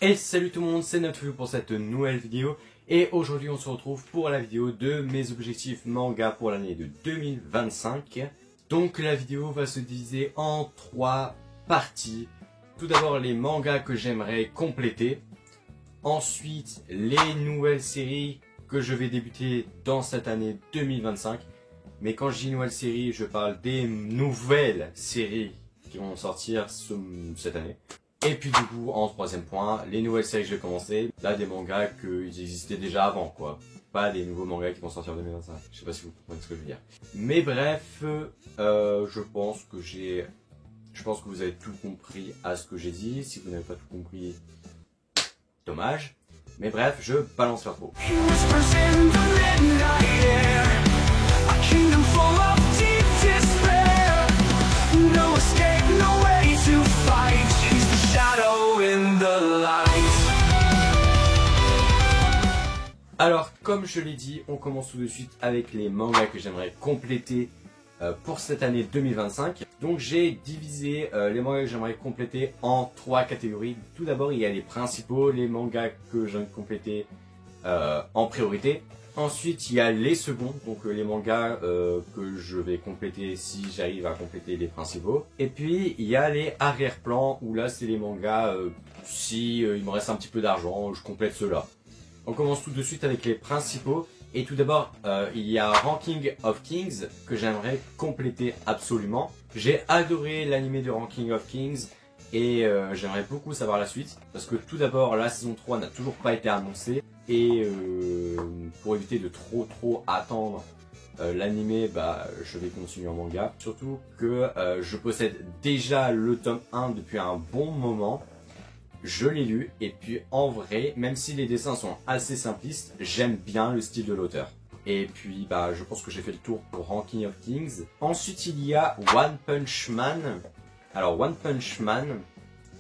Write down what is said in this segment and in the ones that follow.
Et salut tout le monde, c'est Notflu pour cette nouvelle vidéo. Et aujourd'hui on se retrouve pour la vidéo de mes objectifs manga pour l'année de 2025. Donc la vidéo va se diviser en 3 parties. Tout d'abord les mangas que j'aimerais compléter. Ensuite les nouvelles séries que je vais débuter dans cette année 2025. Mais quand je dis nouvelles séries, je parle des nouvelles séries qui vont sortir cette année. Et puis du coup, en troisième point, les nouvelles séries que je vais commencer, là des mangas qui existaient déjà avant quoi. Pas des nouveaux mangas qui vont sortir en 2025. Je sais pas si vous comprenez ce que je veux dire. Mais bref, je pense que vous avez tout compris à ce que j'ai dit. Si vous n'avez pas tout compris, dommage. Mais bref, je balance l'info. Alors, comme je l'ai dit, on commence tout de suite avec les mangas que j'aimerais compléter pour cette année 2025. Donc j'ai divisé les mangas que j'aimerais compléter en 3 catégories. Tout d'abord, il y a les principaux, les mangas que j'aimerais compléter en priorité. Ensuite, il y a les seconds, donc les mangas que je vais compléter si j'arrive à compléter les principaux. Et puis, il y a les arrière-plans, où là, c'est les mangas, si il me reste un petit peu d'argent, je complète ceux-là. On commence tout de suite avec les principaux. Et tout d'abord, il y a Ranking of Kings que j'aimerais compléter absolument. J'ai adoré l'anime de Ranking of Kings et j'aimerais beaucoup savoir la suite. Parce que tout d'abord, la saison 3 n'a toujours pas été annoncée. Et pour éviter de trop attendre l'anime, je vais continuer en manga. Surtout que je possède déjà le tome 1 depuis un bon moment. Je l'ai lu et puis en vrai, même si les dessins sont assez simplistes, j'aime bien le style de l'auteur. Et puis je pense que j'ai fait le tour pour Ranking of Kings. Ensuite il y a One Punch Man. Alors One Punch Man,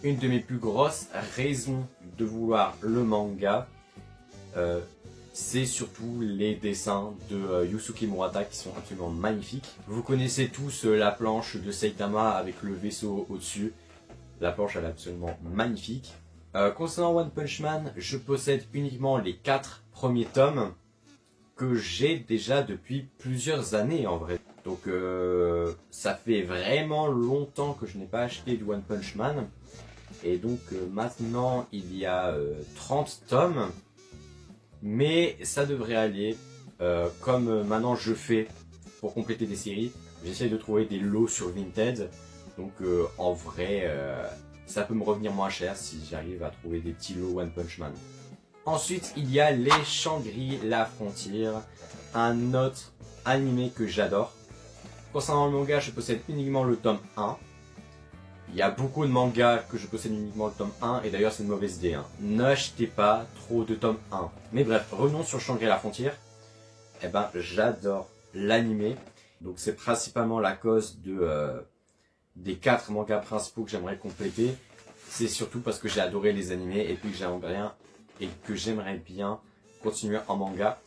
une de mes plus grosses raisons de vouloir le manga, c'est surtout les dessins de Yusuke Murata qui sont absolument magnifiques. Vous connaissez tous la planche de Saitama avec le vaisseau au-dessus. La planche elle est absolument magnifique. Concernant One Punch Man, je possède uniquement les 4 premiers tomes que j'ai déjà depuis plusieurs années en vrai. Donc ça fait vraiment longtemps que je n'ai pas acheté du One Punch Man. Et donc maintenant il y a 30 tomes. Mais ça devrait aller. Comme maintenant je fais pour compléter des séries, j'essaie de trouver des lots sur Vinted. Donc en vrai, ça peut me revenir moins cher si j'arrive à trouver des petits lots One Punch Man. Ensuite, il y a les Shangri-La Frontier, un autre animé que j'adore. Concernant le manga, je possède uniquement le tome 1. Il y a beaucoup de mangas que je possède uniquement le tome 1, et d'ailleurs c'est une mauvaise idée. N'achetez pas trop de tome 1. Mais bref, revenons sur Shangri-La Frontier. Eh ben, j'adore l'animé. Donc c'est principalement la cause des 4 mangas principaux que j'aimerais compléter. C'est surtout parce que j'ai adoré les animés et puis que j'aimerais bien continuer en manga.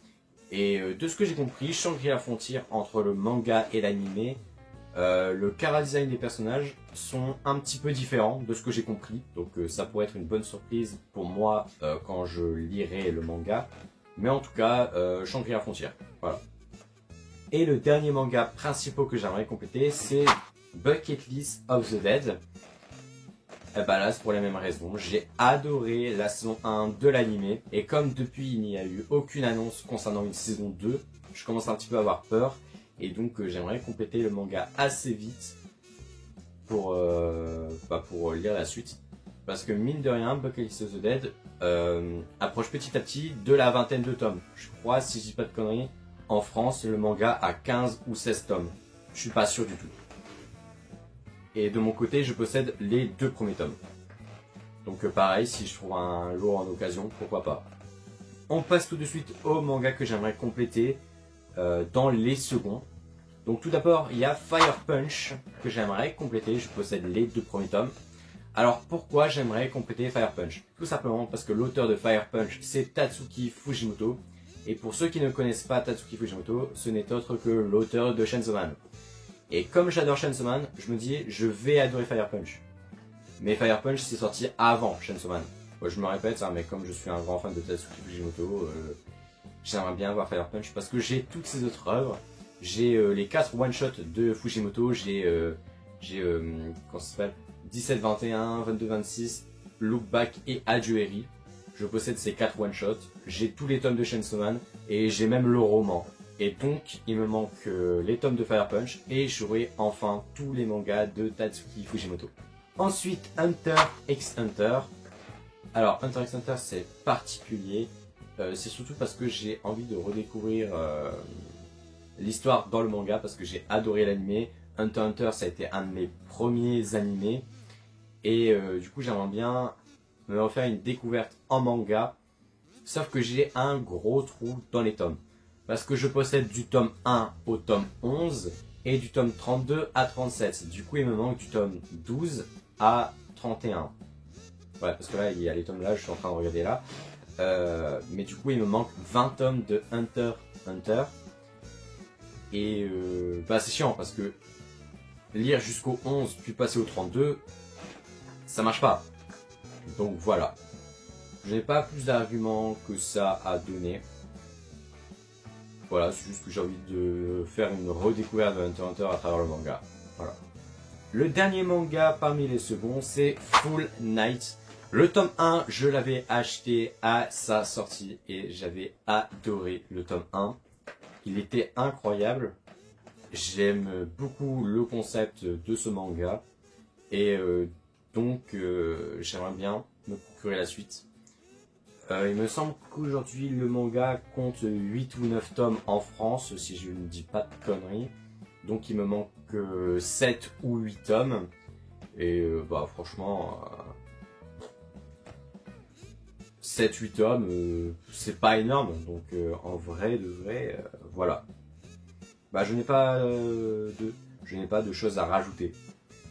Et de ce que j'ai compris, Shangri-La Frontier, entre le manga et l'animé, le chara-design des personnages sont un petit peu différents de ce que j'ai compris. Donc ça pourrait être une bonne surprise pour moi quand je lirai le manga. Mais en tout cas, Shangri-La Frontier. Voilà. Et le dernier manga principal que j'aimerais compléter, c'est Bucket List of the Dead. Et là c'est pour les mêmes raisons. J'ai adoré la saison 1 de l'anime. Et comme depuis il n'y a eu aucune annonce concernant une saison 2, je commence un petit peu à avoir peur. Et donc j'aimerais compléter le manga assez vite pour lire la suite. Parce que mine de rien, Bucket List of the Dead approche petit à petit de la 20aine de tomes. Je crois, si je dis pas de conneries, en France le manga a 15 ou 16 tomes. Je suis pas sûr du tout. Et de mon côté, je possède les 2 premiers tomes. Donc pareil, si je trouve un lot en occasion, pourquoi pas. On passe tout de suite au manga que j'aimerais compléter dans les seconds. Donc tout d'abord, il y a Fire Punch que j'aimerais compléter. Je possède les 2 premiers tomes. Alors pourquoi j'aimerais compléter Fire Punch? Tout simplement parce que l'auteur de Fire Punch, c'est Tatsuki Fujimoto. Et pour ceux qui ne connaissent pas Tatsuki Fujimoto, ce n'est autre que l'auteur de Chainsaw Man. Et comme j'adore Chainsaw Man, je me dis je vais adorer Fire Punch. Mais Fire Punch c'est sorti avant Chainsaw Man. Bon, je me répète, hein, mais comme je suis un grand fan de Tatsuki Fujimoto, j'aimerais bien voir Fire Punch parce que j'ai toutes ses autres œuvres. J'ai les 4 one-shots de Fujimoto, j'ai comment ça s'appelle 17-21, 22-26, Look Back et Adieu Eri. Je possède ces 4 one-shots, j'ai tous les tomes de Chainsaw Man et j'ai même le roman. Et donc il me manque les tomes de Fire Punch et j'aurai enfin tous les mangas de Tatsuki Fujimoto. Ensuite Hunter x Hunter. Alors Hunter x Hunter c'est particulier, c'est surtout parce que j'ai envie de redécouvrir l'histoire dans le manga parce que j'ai adoré l'animé. Hunter x Hunter ça a été un de mes premiers animés et du coup j'aimerais bien me refaire une découverte en manga, sauf que j'ai un gros trou dans les tomes parce que je possède du tome 1 au tome 11 et du tome 32 à 37. Du coup il me manque du tome 12 à 31. Ouais, parce que là il y a les tomes là, je suis en train de regarder là, mais du coup il me manque 20 tomes de Hunter x Hunter et bah c'est chiant parce que lire jusqu'au 11 puis passer au 32 ça marche pas. Donc voilà, je n'ai pas plus d'arguments que ça à donner. Voilà, c'est juste que j'ai envie de faire une redécouverte de Hunter x Hunter à travers le manga. Voilà. Le dernier manga parmi les seconds, c'est Full Night. Le tome 1, je l'avais acheté à sa sortie et j'avais adoré le tome 1. Il était incroyable. J'aime beaucoup le concept de ce manga et donc j'aimerais bien me procurer la suite. Il me semble qu'aujourd'hui le manga compte 8 ou 9 tomes en France, si je ne dis pas de conneries. Donc il me manque 7 ou 8 tomes. Et bah franchement, 7-8 tomes, c'est pas énorme. Donc en vrai de vrai, voilà. Bah je n'ai pas de choses à rajouter.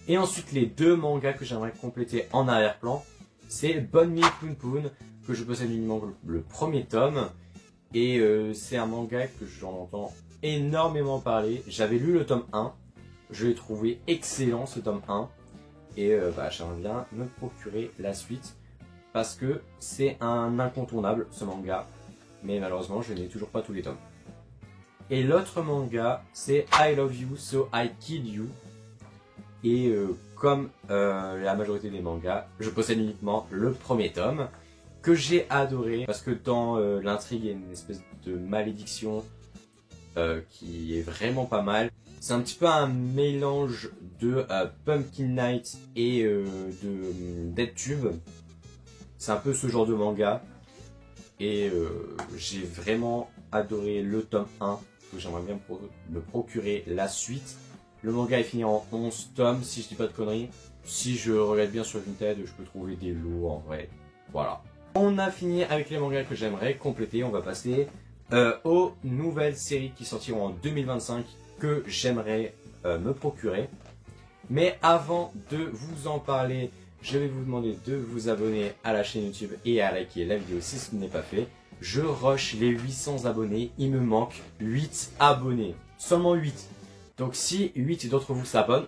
Et ensuite les deux mangas que j'aimerais compléter en arrière-plan, c'est Bonne Nuit Poon Poon, que je possède uniquement le premier tome. Et c'est un manga que j'en entends énormément parler. J'avais lu le tome 1, je l'ai trouvé excellent ce tome 1. Et bah, j'aimerais bien me procurer la suite parce que c'est un incontournable ce manga. Mais malheureusement je n'ai toujours pas tous les tomes. Et l'autre manga c'est I Love You So I Kill You. Et comme la majorité des mangas, je possède uniquement le premier tome que j'ai adoré parce que dans l'intrigue il y a une espèce de malédiction qui est vraiment pas mal. C'est un petit peu un mélange de Pumpkin Night et de Dead Tube. C'est un peu ce genre de manga et j'ai vraiment adoré le tome 1 que j'aimerais bien me procurer la suite. Le manga est fini en 11 tomes, si je dis pas de conneries. Si je regarde bien sur Vinted, je peux trouver des lots en vrai. Voilà. On a fini avec les mangas que j'aimerais compléter. On va passer aux nouvelles séries qui sortiront en 2025 que j'aimerais me procurer. Mais avant de vous en parler, je vais vous demander de vous abonner à la chaîne YouTube et à liker la vidéo si ce n'est pas fait. Je rush les 800 abonnés. Il me manque 8 abonnés. Seulement 8. Donc si 8 d'entre vous s'abonnent,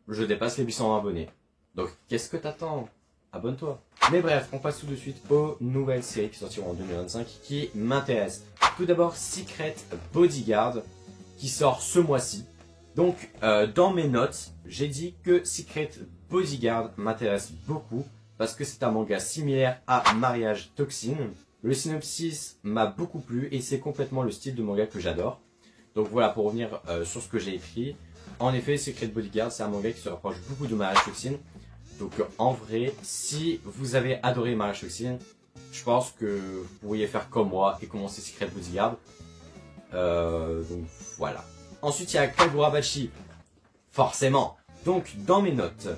je dépasse les 800 abonnés. Donc qu'est-ce que t'attends? Abonne-toi. Mais bref, on passe tout de suite aux nouvelles séries qui sortiront en 2025 qui m'intéressent. Tout d'abord Secret Bodyguard qui sort ce mois-ci. Donc dans mes notes, j'ai dit que Secret Bodyguard m'intéresse beaucoup parce que c'est un manga similaire à Mariage Toxine. Le synopsis m'a beaucoup plu et c'est complètement le style de manga que j'adore. Donc voilà, pour revenir sur ce que j'ai écrit, en effet, Secret Bodyguard, c'est un manga qui se rapproche beaucoup de Mariage Toxine. Donc en vrai, si vous avez adoré Mariage Toxine, je pense que vous pourriez faire comme moi et commencer Secret Bodyguard. Donc voilà. Ensuite, il y a Kagurabachi, forcément. Donc dans mes notes,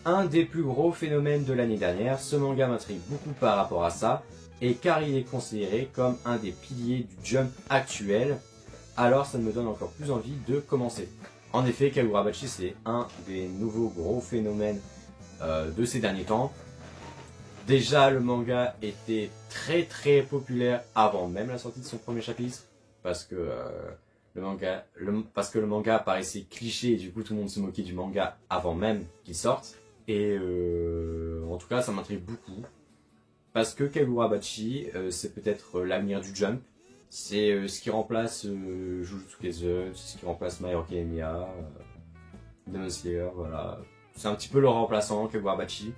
un des plus gros phénomènes de l'année dernière, ce manga m'intrigue beaucoup par rapport à ça, et car il est considéré comme un des piliers du Jump actuel, alors ça me donne encore plus envie de commencer. En effet, Kagurabachi c'est un des nouveaux gros phénomènes de ces derniers temps. Déjà le manga était très populaire avant même la sortie de son premier chapitre, parce que le manga paraissait cliché et du coup tout le monde se moquait du manga avant même qu'il sorte. Et en tout cas ça m'intrigue beaucoup. parce que Kagurabachi, c'est peut-être l'avenir du Jump. C'est ce qui remplace Jujutsu Kaisen, c'est ce qui remplace My Hero Academia, Demon Slayer, voilà. C'est un petit peu le remplaçant, Kagurabachi.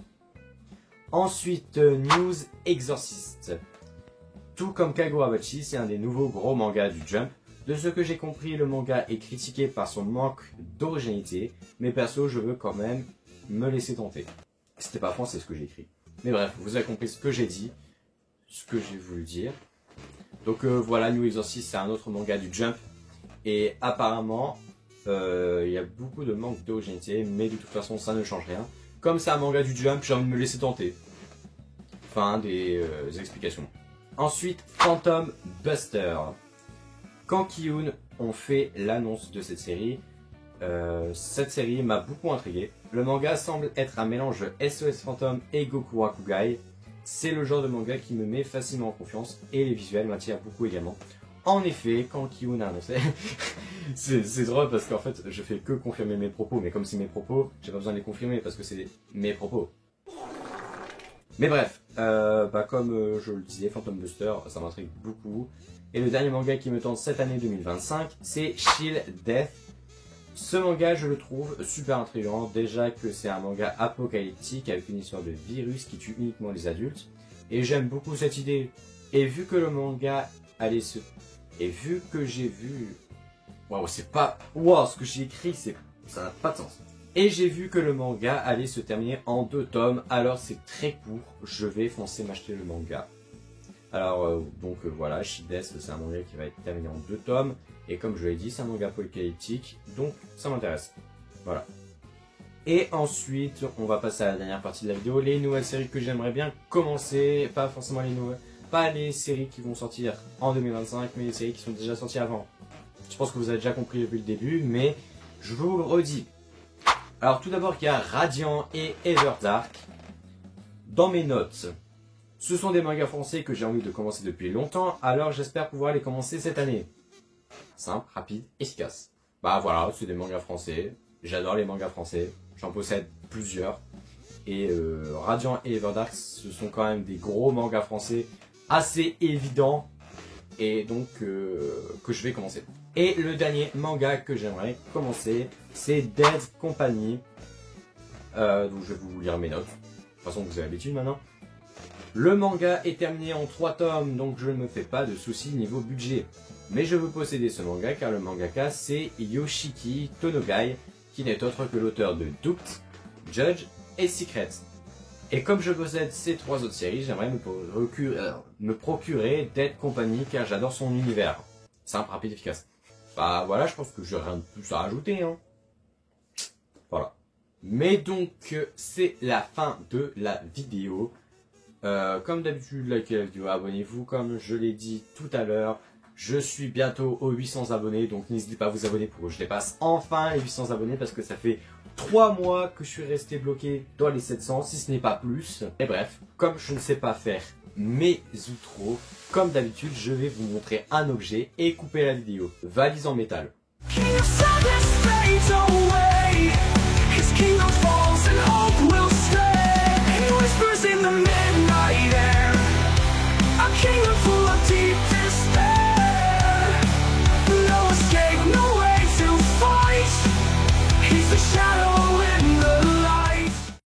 Ensuite, News Exorcist. Tout comme Kagurabachi, c'est un des nouveaux gros mangas du Jump. De ce que j'ai compris, le manga est critiqué par son manque d'originalité, mais perso, je veux quand même me laisser tenter. C'était pas français ce que j'ai écrit. Mais bref, vous avez compris ce que j'ai dit, ce que j'ai voulu dire. Donc voilà, New Exorcist, c'est un autre manga du Jump. Et apparemment, il y a beaucoup de manque d'originalité, mais de toute façon, ça ne change rien. Comme c'est un manga du Jump, j'ai envie de me laisser tenter. Fin des explications. Ensuite, Phantom Buster. Quand Ki-hoon ont fait l'annonce de cette série m'a beaucoup intrigué. Le manga semble être un mélange de SOS Phantom et Goku Rakugai. C'est le genre de manga qui me met facilement en confiance et les visuels m'attirent beaucoup également. En effet, quand Ki-hoon a annoncé, c'est drôle parce qu'en fait je fais que confirmer mes propos, mais comme c'est mes propos, j'ai pas besoin de les confirmer parce que c'est mes propos. Mais bref, comme je le disais, Phantom Buster, ça m'intrigue beaucoup. Et le dernier manga qui me tente cette année 2025, c'est Chill Death. Ce manga, je le trouve super intriguant. Déjà que c'est un manga apocalyptique avec une histoire de virus qui tue uniquement les adultes. Et j'aime beaucoup cette idée. Et vu que le manga allait se... Et vu que j'ai vu... Waouh, c'est pas... Waouh, ce que j'ai écrit, ça n'a pas de sens. Et j'ai vu que le manga allait se terminer en 2 tomes, alors c'est très court, je vais foncer m'acheter le manga. Alors voilà, Chill Death, c'est un manga qui va être terminé en 2 tomes, et comme je l'ai dit, c'est un manga apocalyptique, donc ça m'intéresse. Voilà. Et ensuite, on va passer à la dernière partie de la vidéo, les nouvelles séries que j'aimerais bien commencer, pas forcément les nouvelles, pas les séries qui vont sortir en 2025, mais les séries qui sont déjà sorties avant. Je pense que vous avez déjà compris depuis le début, mais je vous le redis. Alors tout d'abord, il y a Radiant et Everdark. Dans mes notes, ce sont des mangas français que j'ai envie de commencer depuis longtemps, alors j'espère pouvoir les commencer cette année. Simple, rapide, efficace. Bah voilà, c'est des mangas français. J'adore les mangas français. J'en possède plusieurs. Et Radiant et Everdark, ce sont quand même des gros mangas français assez évidents. Et donc, que je vais commencer. Et le dernier manga que j'aimerais commencer, c'est Dead Company. Donc je vais vous lire mes notes. De toute façon, vous avez l'habitude maintenant. Le manga est terminé en 3 tomes, donc je ne me fais pas de soucis niveau budget. Mais je veux posséder ce manga car le mangaka c'est Yoshiki Tonogai, qui n'est autre que l'auteur de Duped, Judge et Secret. Et comme je possède ces 3 autres séries, j'aimerais me procurer Dead Company car j'adore son univers. Simple, rapide, efficace. Bah voilà, je pense que j'ai rien de plus à rajouter. Hein. Voilà. Mais donc, c'est la fin de la vidéo. Comme d'habitude, likez la vidéo, abonnez-vous. Comme je l'ai dit tout à l'heure, je suis bientôt aux 800 abonnés. Donc n'hésitez pas à vous abonner pour que je dépasse enfin les 800 abonnés. Parce que ça fait 3 mois que je suis resté bloqué dans les 700, si ce n'est pas plus. Et bref, comme je ne sais pas faire mes outros, comme d'habitude, je vais vous montrer un objet et couper la vidéo. Valise en métal.